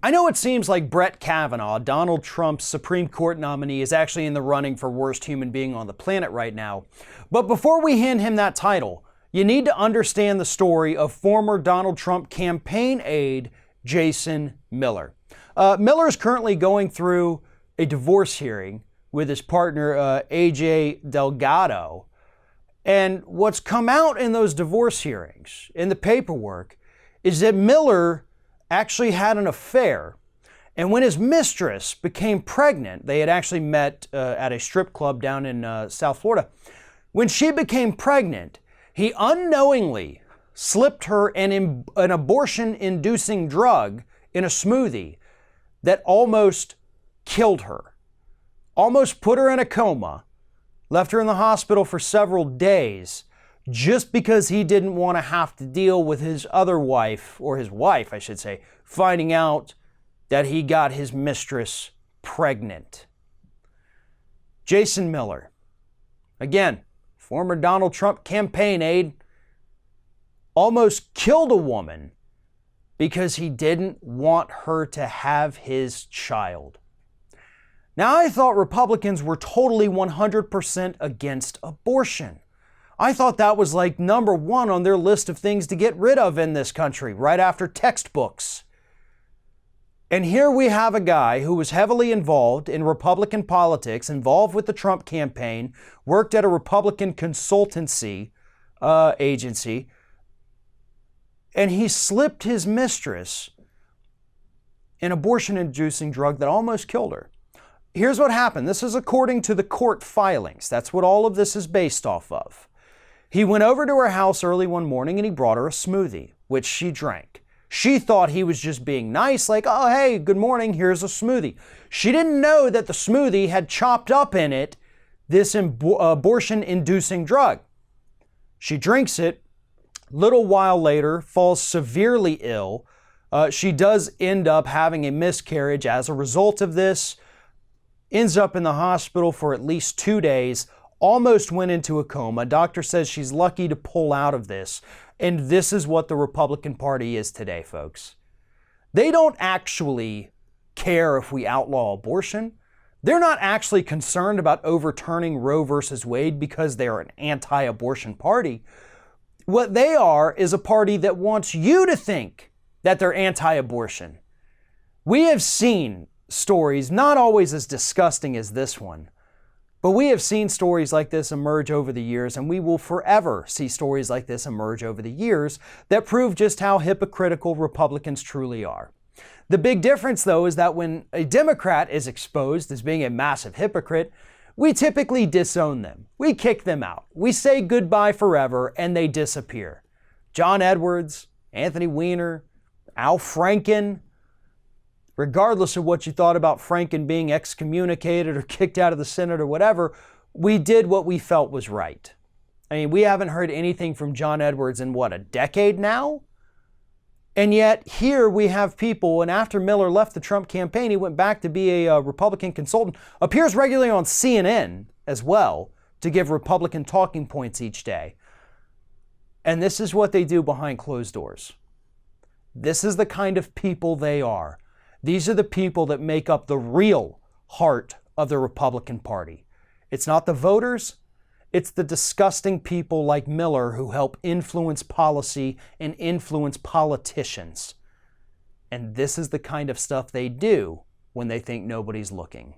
I know it seems like Brett Kavanaugh, Donald Trump's Supreme Court nominee, is actually in the running for worst human being on the planet right now. But before we hand him that title, you need to understand the story of former Donald Trump campaign aide Jason Miller. Miller is currently going through a divorce hearing with his partner, AJ Delgado. And what's come out in those divorce hearings, in the paperwork, is that Miller actually had an affair. And when his mistress became pregnant, they had actually met at a strip club down in South Florida. When she became pregnant, he unknowingly slipped her an abortion-inducing drug in a smoothie that almost killed her, almost put her in a coma, left her in the hospital for several days, just because he didn't want to have to deal with his other wife, or his wife, I should say, finding out that he got his mistress pregnant. Jason Miller, again, former Donald Trump campaign aide, almost killed a woman because he didn't want her to have his child. Now, I thought Republicans were totally 100% against abortion. I thought that was like number one on their list of things to get rid of in this country, right after textbooks. And here we have a guy who was heavily involved in Republican politics, involved with the Trump campaign, worked at a Republican consultancy agency, and he slipped his mistress an abortion-inducing drug that almost killed her. Here's what happened. This is according to the court filings. That's what all of this is based off of. He went over to her house early one morning and he brought her a smoothie, which she drank. She thought he was just being nice, like, oh, hey, good morning, here's a smoothie. She didn't know that the smoothie had chopped up in it this abortion-inducing drug. She drinks it. Little while later, falls severely ill. She does end up having a miscarriage as a result of this. Ends up in the hospital for at least 2 days. Almost went into a coma. Doctor says she's lucky to pull out of this. And this is what the Republican Party is today, folks. They don't actually care if we outlaw abortion. They're not actually concerned about overturning Roe versus Wade because they're an anti-abortion party. What they are is a party that wants you to think that they're anti-abortion. We have seen stories, not always as disgusting as this one, but we have seen stories like this emerge over the years, and we will forever see stories like this emerge over the years that prove just how hypocritical Republicans truly are. The big difference, though, is that when a Democrat is exposed as being a massive hypocrite, we typically disown them. We kick them out. We say goodbye forever, and they disappear. John Edwards, Anthony Weiner, Al Franken, regardless of what you thought about Franken being excommunicated or kicked out of the Senate or whatever, we did what we felt was right. I mean, we haven't heard anything from John Edwards in, what, a decade now? And yet here we have people, and after Miller left the Trump campaign, he went back to be a Republican consultant, appears regularly on CNN as well to give Republican talking points each day. And this is what they do behind closed doors. This is the kind of people they are. These are the people that make up the real heart of the Republican Party. It's not the voters. It's the disgusting people like Miller who help influence policy and influence politicians. And this is the kind of stuff they do when they think nobody's looking.